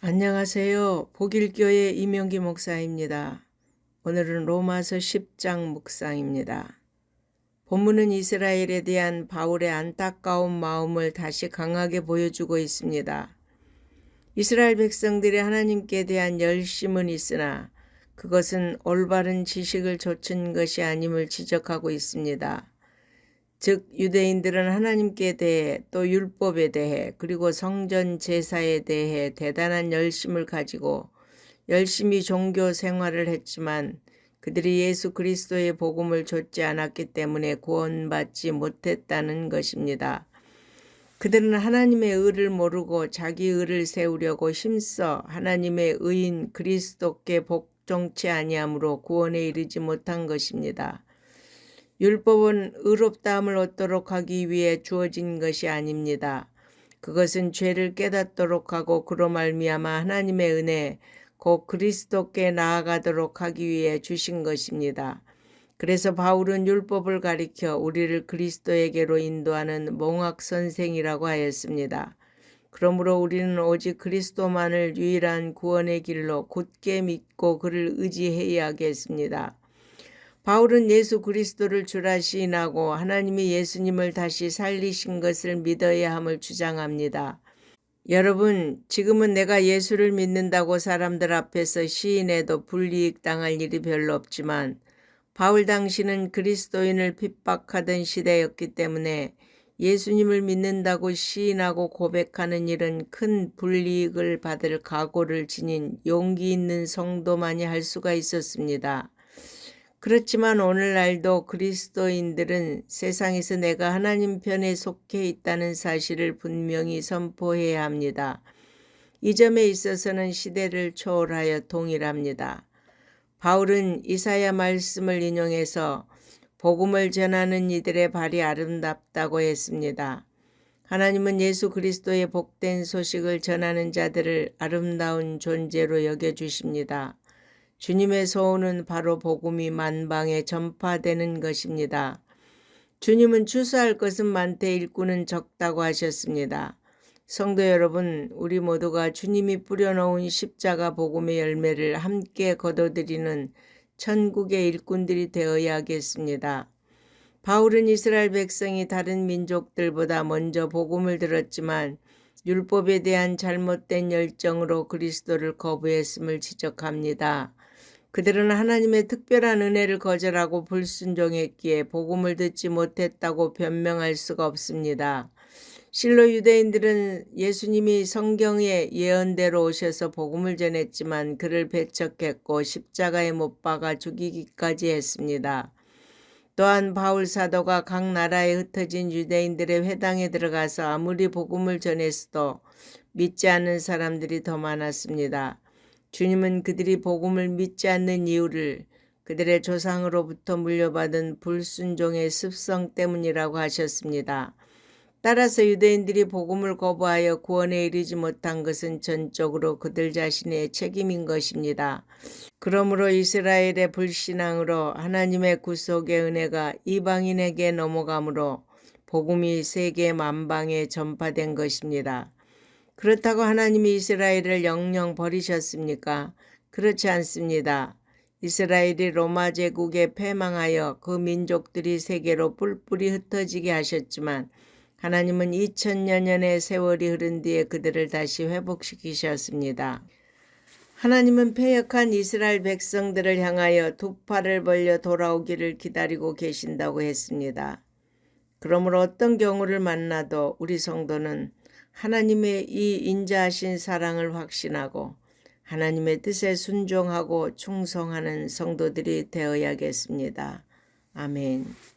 안녕하세요. 복일교회 이명기 목사입니다. 오늘은 로마서 10장 묵상입니다. 본문은 이스라엘에 대한 바울의 안타까운 마음을 다시 강하게 보여주고 있습니다. 이스라엘 백성들의 하나님께 대한 열심은 있으나 그것은 올바른 지식을 좇은 것이 아님을 지적하고 있습니다. 즉 유대인들은 하나님께 대해 또 율법에 대해 그리고 성전 제사에 대해 대단한 열심을 가지고 열심히 종교 생활을 했지만 그들이 예수 그리스도의 복음을 좇지 않았기 때문에 구원받지 못했다는 것입니다. 그들은 하나님의 의를 모르고 자기 의를 세우려고 힘써 하나님의 의인 그리스도께 복종치 아니함으로 구원에 이르지 못한 것입니다. 율법은 의롭다함을 얻도록 하기 위해 주어진 것이 아닙니다. 그것은 죄를 깨닫도록 하고 그로 말미암아 하나님의 은혜 곧 그리스도께 나아가도록 하기 위해 주신 것입니다. 그래서 바울은 율법을 가리켜 우리를 그리스도에게로 인도하는 몽학 선생이라고 하였습니다. 그러므로 우리는 오직 그리스도만을 유일한 구원의 길로 굳게 믿고 그를 의지해야겠습니다. 바울은 예수 그리스도를 주라 시인하고 하나님이 예수님을 다시 살리신 것을 믿어야 함을 주장합니다. 여러분, 지금은 내가 예수를 믿는다고 사람들 앞에서 시인해도 불이익 당할 일이 별로 없지만 바울 당시는 그리스도인을 핍박하던 시대였기 때문에 예수님을 믿는다고 시인하고 고백하는 일은 큰 불이익을 받을 각오를 지닌 용기 있는 성도만이 할 수가 있었습니다. 그렇지만 오늘날도 그리스도인들은 세상에서 내가 하나님 편에 속해 있다는 사실을 분명히 선포해야 합니다. 이 점에 있어서는 시대를 초월하여 동일합니다. 바울은 이사야 말씀을 인용해서 복음을 전하는 이들의 발이 아름답다고 했습니다. 하나님은 예수 그리스도의 복된 소식을 전하는 자들을 아름다운 존재로 여겨주십니다. 주님의 소원은 바로 복음이 만방에 전파되는 것입니다. 주님은 추수할 것은 많되 일꾼은 적다고 하셨습니다. 성도 여러분, 우리 모두가 주님이 뿌려놓은 십자가 복음의 열매를 함께 거둬들이는 천국의 일꾼들이 되어야겠습니다. 바울은 이스라엘 백성이 다른 민족들보다 먼저 복음을 들었지만 율법에 대한 잘못된 열정으로 그리스도를 거부했음을 지적합니다. 그들은 하나님의 특별한 은혜를 거절하고 불순종했기에 복음을 듣지 못했다고 변명할 수가 없습니다. 실로 유대인들은 예수님이 성경의 예언대로 오셔서 복음을 전했지만 그를 배척했고 십자가에 못 박아 죽이기까지 했습니다. 또한 바울 사도가 각 나라에 흩어진 유대인들의 회당에 들어가서 아무리 복음을 전했어도 믿지 않는 사람들이 더 많았습니다. 주님은 그들이 복음을 믿지 않는 이유를 그들의 조상으로부터 물려받은 불순종의 습성 때문이라고 하셨습니다. 따라서 유대인들이 복음을 거부하여 구원에 이르지 못한 것은 전적으로 그들 자신의 책임인 것입니다. 그러므로 이스라엘의 불신앙으로 하나님의 구속의 은혜가 이방인에게 넘어가므로 복음이 세계 만방에 전파된 것입니다. 그렇다고 하나님이 이스라엘을 영영 버리셨습니까? 그렇지 않습니다. 이스라엘이 로마 제국에 패망하여 그 민족들이 세계로 뿔뿔이 흩어지게 하셨지만 하나님은 2000여 년의 세월이 흐른 뒤에 그들을 다시 회복시키셨습니다. 하나님은 패역한 이스라엘 백성들을 향하여 두 팔을 벌려 돌아오기를 기다리고 계신다고 했습니다. 그러므로 어떤 경우를 만나도 우리 성도는 하나님의 이 인자하신 사랑을 확신하고 하나님의 뜻에 순종하고 충성하는 성도들이 되어야겠습니다. 아멘.